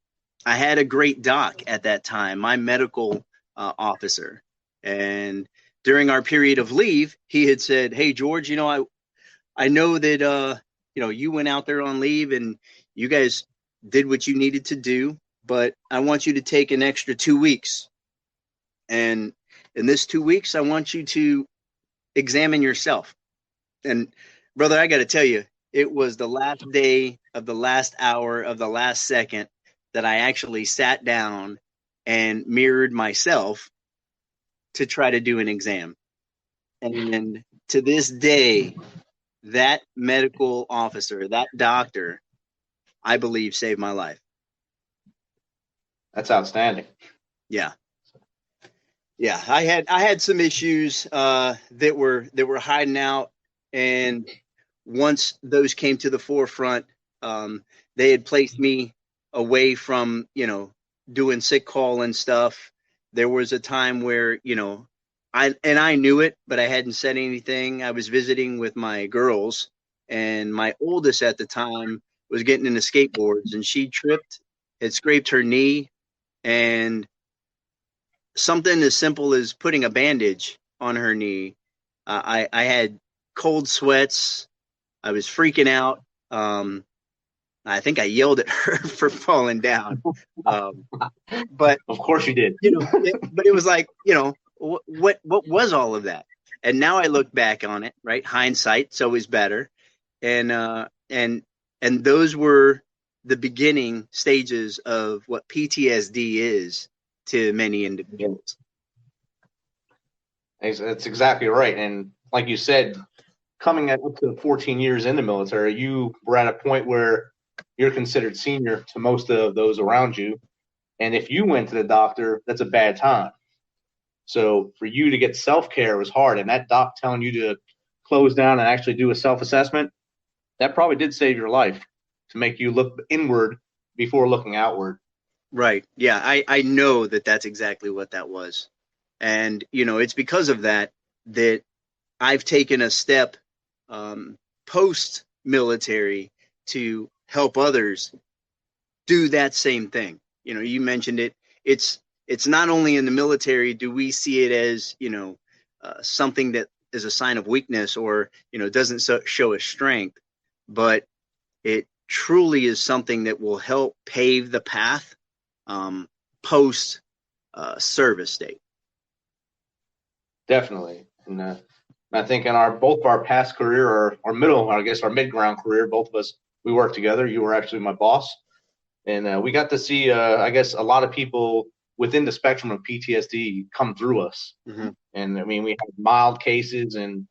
Speaker 5: I had a great doc at that time, my medical officer. And during our period of leave, he had said, hey, George, I know that, you went out there on leave and you guys did what you needed to do, but I want you to take an extra 2 weeks. And in this 2 weeks, I want you to examine yourself. And brother, I got to tell you, it was the last day of the last hour of the last second that I actually sat down and mirrored myself to try to do an exam. And to this day, that medical officer, that doctor, I believe saved my life.
Speaker 4: That's outstanding.
Speaker 5: Yeah. I had some issues that were hiding out, and once those came to the forefront, they had placed me away from, doing sick call and stuff. There was a time where, I knew it, but I hadn't said anything. I was visiting with my girls, and my oldest at the time was getting into skateboards, and she tripped, had scraped her knee, and something as simple as putting a bandage on her knee. I had cold sweats. I was freaking out. I think I yelled at her for falling down. But
Speaker 4: of course you did.
Speaker 5: But it was like, what was all of that? And now I look back on it, right? Hindsight's always better. And those were the beginning stages of what PTSD is to many individuals.
Speaker 4: That's exactly right. And like you said, coming up to 14 years in the military, you were at a point where you're considered senior to most of those around you. And if you went to the doctor, that's a bad time. So for you to get self-care was hard. And that doc telling you to close down and actually do a self-assessment, that probably did save your life to make you look inward before looking outward.
Speaker 5: Right. Yeah, I know that that's exactly what that was. And, it's because of that I've taken a step post-military to help others do that same thing. You mentioned it. It's not only in the military do we see it as, something that is a sign of weakness or, doesn't show a strength, but it truly is something that will help pave the path post service date.
Speaker 4: Definitely. And I think in both of our past career or our mid-ground career, both of us, we worked together. You were actually my boss. And we got to see, I guess, a lot of people within the spectrum of PTSD come through us.
Speaker 5: Mm-hmm.
Speaker 4: And I mean, we had mild cases, and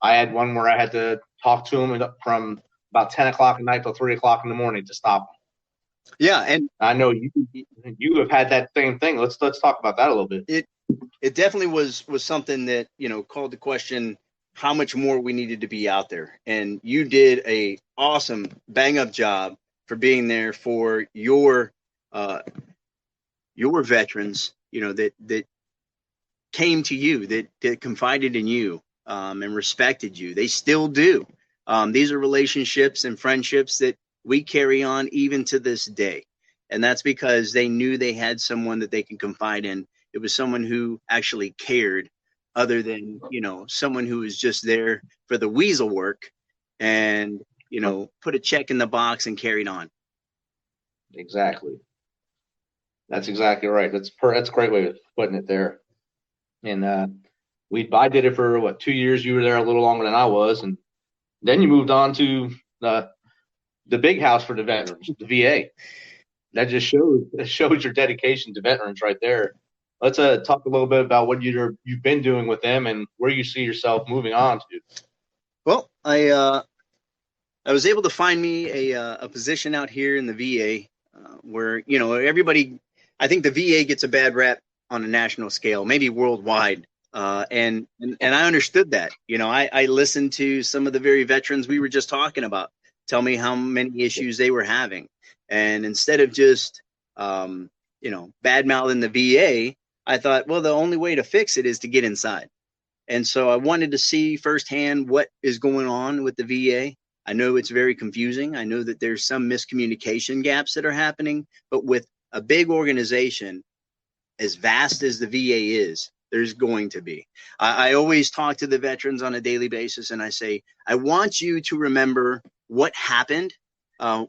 Speaker 4: I had one where I had to talk to him from about 10 o'clock at night till 3 o'clock in the morning to stop him.
Speaker 5: Yeah, and
Speaker 4: I know you have had that same thing. Let's talk about that a little bit.
Speaker 5: It definitely was something that, called to question how much more we needed to be out there. And you did a awesome bang up job for being there for your veterans, that came to you, that confided in you, and respected you. They still do. These are relationships and friendships that we carry on even to this day. And that's because they knew they had someone that they can confide in. It was someone who actually cared, other than, someone who was just there for the weasel work and, put a check in the box and carried on.
Speaker 4: Exactly. That's exactly right. That's a great way of putting it there. And I did it for 2 years. You were there a little longer than I was, and then you moved on to the big house for the veterans, the VA. That just shows your dedication to veterans right there. Let's talk a little bit about what you've been doing with them and where you see yourself moving on to.
Speaker 5: Well, I was able to find me a position out here in the VA where, everybody, I think the VA gets a bad rap on a national scale, maybe worldwide. And I understood that. I listened to some of the very veterans we were just talking about tell me how many issues they were having. And instead of just, bad-mouthing the VA, I thought, well, the only way to fix it is to get inside. And so I wanted to see firsthand what is going on with the VA. I know it's very confusing. I know that there's some miscommunication gaps that are happening, but with a big organization as vast as the VA is, there's going to be. I always talk to the veterans on a daily basis, and I say, I want you to remember what happened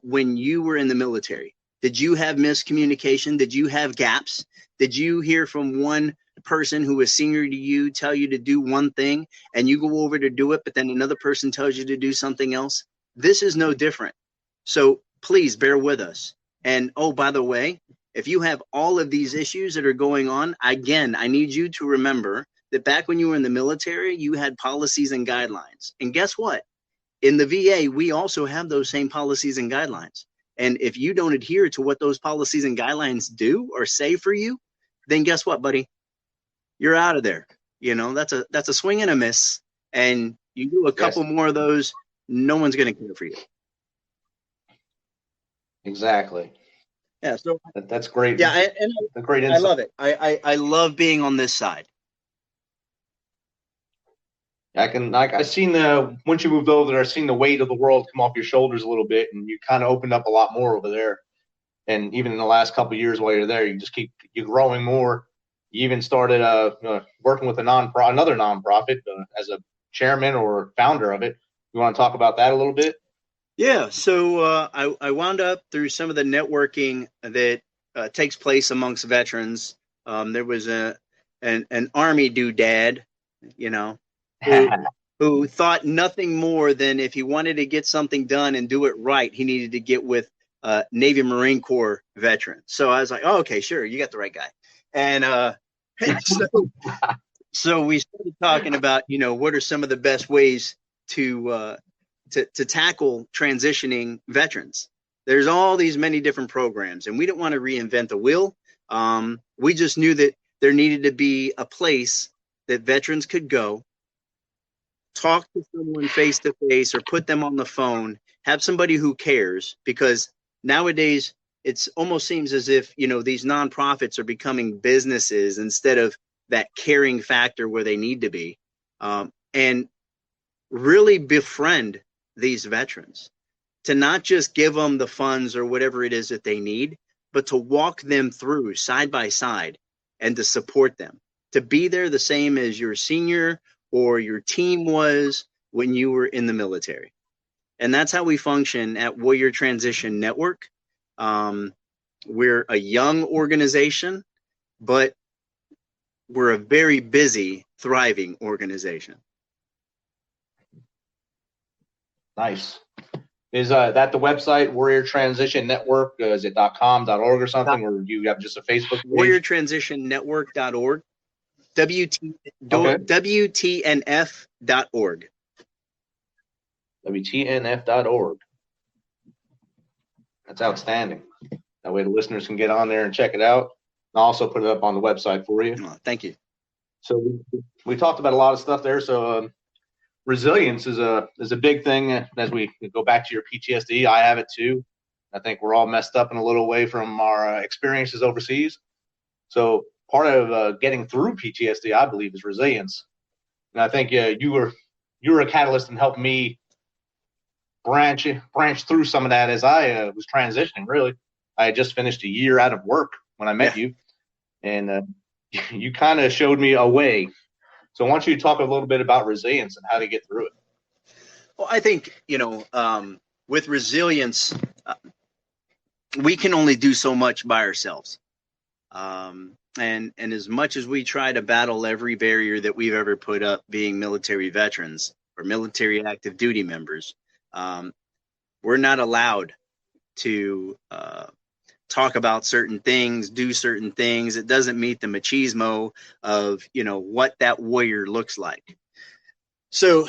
Speaker 5: when you were in the military. Did you have miscommunication? Did you have gaps? Did you hear from one person who was senior to you tell you to do one thing and you go over to do it, but then another person tells you to do something else? This is no different. So please bear with us. And oh, by the way, if you have all of these issues that are going on, again, I need you to remember that back when you were in the military, you had policies and guidelines. And guess what? In the VA, we also have those same policies and guidelines. And if you don't adhere to what those policies and guidelines do or say for you, then guess what, buddy? You're out of there. That's a swing and a miss. And you do a couple more of those, no one's going to care for you.
Speaker 4: Exactly.
Speaker 5: Yeah. So
Speaker 4: that's great.
Speaker 5: Yeah.
Speaker 4: And great insight.
Speaker 5: I love it. I love being on this side.
Speaker 4: I seen once you moved over there, I seen the weight of the world come off your shoulders a little bit, and you kind of opened up a lot more over there. And even in the last couple of years while you're there, you're growing more. You even started working with another nonprofit as a chairman or founder of it. You want to talk about that a little bit?
Speaker 5: Yeah. So I wound up through some of the networking that takes place amongst veterans. There was an Army doodad, who thought nothing more than if he wanted to get something done and do it right, he needed to get with Navy Marine Corps veteran. So I was like, oh, okay, sure, you got the right guy. And so So we started talking about, what are some of the best ways to tackle transitioning veterans. There's all these many different programs, and we didn't want to reinvent the wheel. We just knew that there needed to be a place that veterans could go, talk to someone face to face or put them on the phone, have somebody who cares, because nowadays it almost seems as if, these nonprofits are becoming businesses instead of that caring factor where they need to be, and really befriend these veterans, to not just give them the funds or whatever it is that they need, but to walk them through side by side and to support them, to be there the same as your senior or your team was when you were in the military. And that's how we function at Warrior Transition Network. We're a young organization, but we're a very busy, thriving organization.
Speaker 4: Nice. Is that the website, Warrior Transition Network? Is it .com, .org or something, or do you have just a Facebook page?
Speaker 5: WarriorTransitionNetwork.org. WTNF.org.
Speaker 4: WTNF.org. That's outstanding. That way the listeners can get on there and check it out. I'll also put it up on the website for you.
Speaker 5: Oh, thank you.
Speaker 4: So we talked about a lot of stuff there. So resilience is a big thing. As we go back to your PTSD, I have it too. I think we're all messed up in a little way from our experiences overseas. So part of getting through PTSD, I believe, is resilience. And I think you were a catalyst in helping me branch through some of that as I was transitioning. Really, I had just finished a year out of work when I met you, and you kind of showed me a way. So I want you to talk a little bit about resilience and how to get through it.
Speaker 5: Well, I think, with resilience, we can only do so much by ourselves. And as much as we try to battle every barrier that we've ever put up, being military veterans or military active duty members, we're not allowed to talk about certain things, do certain things. It doesn't meet the machismo of, what that warrior looks like. So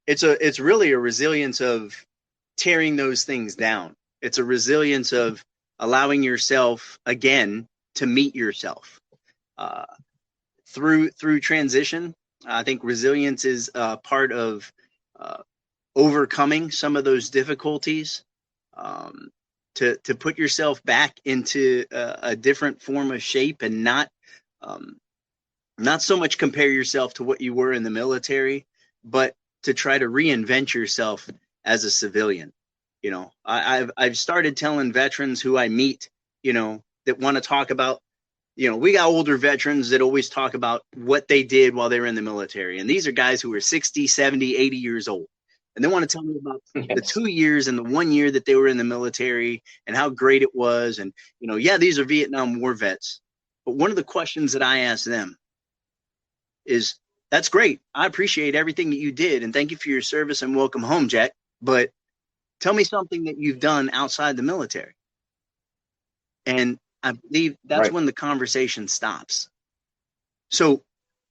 Speaker 5: it's really a resilience of tearing those things down. It's a resilience of allowing yourself again to meet yourself through transition. I think resilience is part of overcoming some of those difficulties, to put yourself back into a different form of shape, and not so much compare yourself to what you were in the military, but to try to reinvent yourself as a civilian. I've started telling veterans who I meet, that want to talk about, we got older veterans that always talk about what they did while they were in the military. And these are guys who are 60, 70, 80 years old. And they want to tell me about the 2 years and the 1 year that they were in the military and how great it was. And, these are Vietnam War vets. But one of the questions that I ask them is, that's great. I appreciate everything that you did. And thank you for your service and welcome home, Jack. But tell me something that you've done outside the military. And I believe that's when the conversation stops. So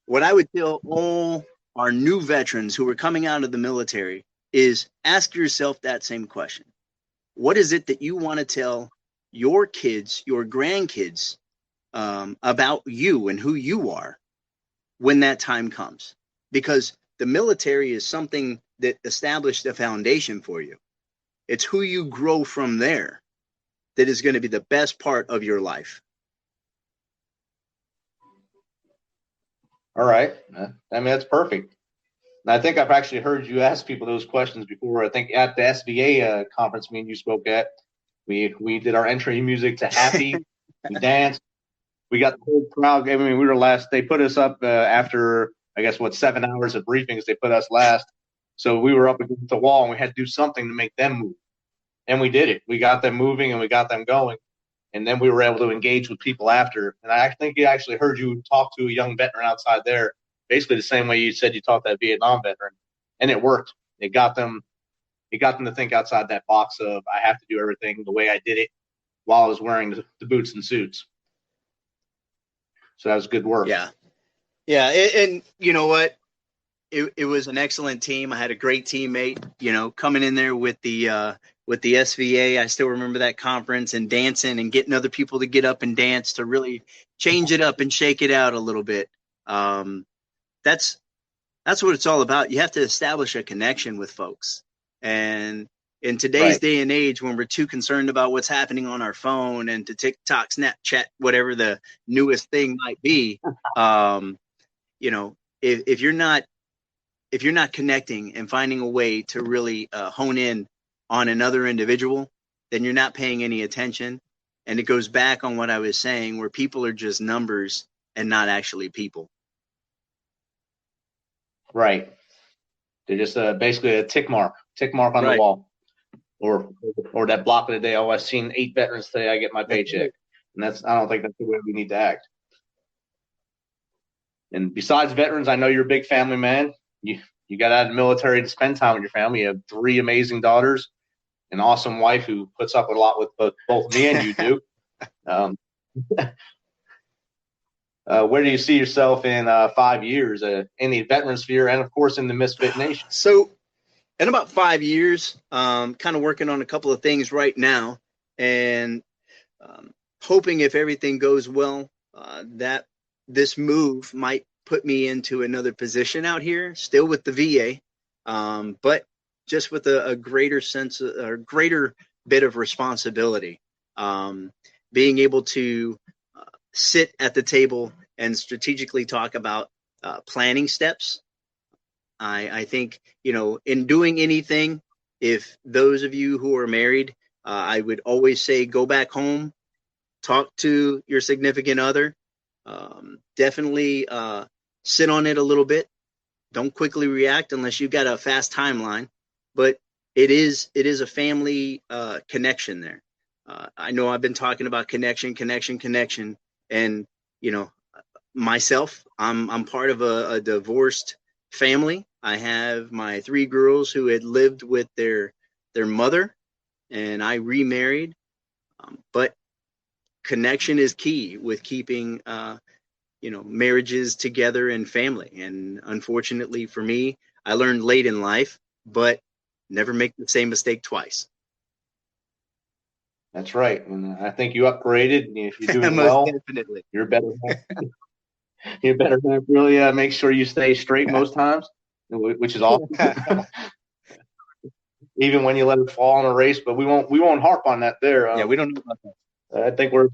Speaker 5: what I would tell all our new veterans who are coming out of the military is ask yourself that same question. What is it that you want to tell your kids, your grandkids, about you and who you are when that time comes? Because the military is something that established a foundation for you. It's who you grow from there that is going to be the best part of your life.
Speaker 4: All right. That's perfect. And I think I've actually heard you ask people those questions before. I think at the SVA conference me and you spoke at, we did our entry music to Happy. We danced. We got the whole crowd. I mean, we were last. They put us up after, I guess, 7 hours of briefings. They put us last. So we were up against the wall, and we had to do something to make them move. And we did it. We got them moving, and we got them going. And then we were able to engage with people after. And I think he actually heard you talk to a young veteran outside there, basically the same way you said you talked to that Vietnam veteran. And it worked. It got them to think outside that box of, I have to do everything the way I did it while I was wearing the boots and suits. So that was good work.
Speaker 5: Yeah. Yeah, and you know what? It was an excellent team. I had a great teammate, coming in there with the SVA. I still remember that conference and dancing and getting other people to get up and dance to really change it up and shake it out a little bit. That's what it's all about. You have to establish a connection with folks. And in today's day and age, when we're too concerned about what's happening on our phone and to TikTok, Snapchat, whatever the newest thing might be, if you're not connecting and finding a way to really hone in on another individual, then you're not paying any attention. And it goes back on what I was saying, where people are just numbers and not actually people.
Speaker 4: Right. They're just basically a tick mark on the wall, or that block of the day. Oh, I've seen 8 veterans today. I get my paycheck, and I don't think that's the way we need to act. And besides veterans, I know you're a big family man. You got out of the military to spend time with your family. You have 3 amazing daughters, an awesome wife who puts up with a lot with both me and you do. Where do you see yourself in 5 years in the veteran sphere and, of course, in the Misfit Nation?
Speaker 5: So in about 5 years, kind of working on a couple of things right now, and hoping if everything goes well, that this move might put me into another position out here, still with the VA, but just with a greater sense or greater bit of responsibility, being able to sit at the table and strategically talk about planning steps. I think, in doing anything, if those of you who are married, I would always say go back home, talk to your significant other, definitely sit on it a little bit. Don't quickly react unless you've got a fast timeline, but it is a family connection there. I know I've been talking about connection, and myself, I'm part of a divorced family. I have my 3 girls who had lived with their mother, and I remarried. But connection is key with keeping marriages together and family. And unfortunately for me, I learned late in life, but never make the same mistake twice.
Speaker 4: That's right. And I think you upgraded. If you're doing well,
Speaker 5: definitely.
Speaker 4: You're better. You better really make sure you stay straight most times, which is awesome. Even when you let it fall in a race, but we won't harp on that there.
Speaker 5: We don't know about that.
Speaker 4: I think we don't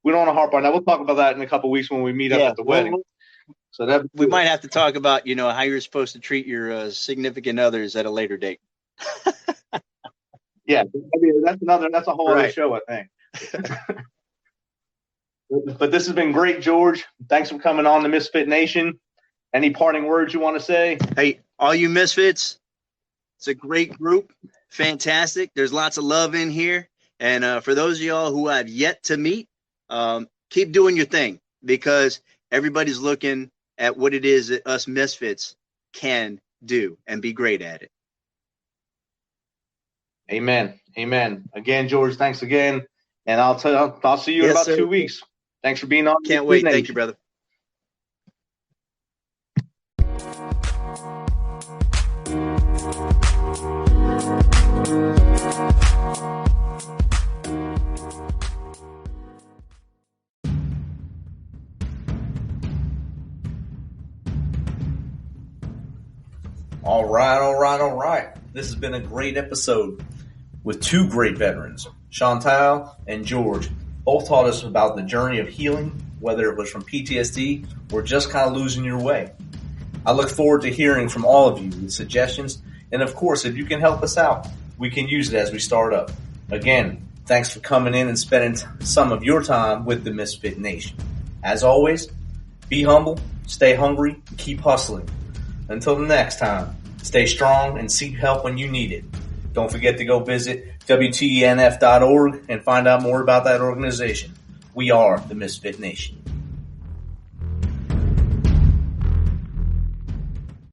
Speaker 4: want to harp on that. We'll talk about that in a couple of weeks when we meet up at the wedding. So we
Speaker 5: might have to talk about how you're supposed to treat your significant others at a later date.
Speaker 4: Yeah, that's a whole other show, I think. But this has been great, George. Thanks for coming on the Misfit Nation. Any parting words you want to say?
Speaker 5: Hey, all you Misfits, it's a great group. Fantastic. There's lots of love in here. And for those of y'all who I've yet to meet, keep doing your thing, because everybody's looking at what it is that us Misfits can do and be great at it.
Speaker 4: Amen. Again, George, thanks again. And I'll see you in about 2 weeks. Thanks for being on.
Speaker 5: Can't wait. Thank you, brother.
Speaker 2: All right. This has been a great episode with 2 great veterans, Chantal and George. Both taught us about the journey of healing, whether it was from PTSD or just kind of losing your way. I look forward to hearing from all of you with suggestions, and of course, if you can help us out, we can use it as we start up. Again, thanks for coming in and spending some of your time with the Misfit Nation. As always, be humble, stay hungry, and keep hustling. Until the next time, stay strong and seek help when you need it. Don't forget to go visit WTNF.org and find out more about that organization. We are the Misfit Nation.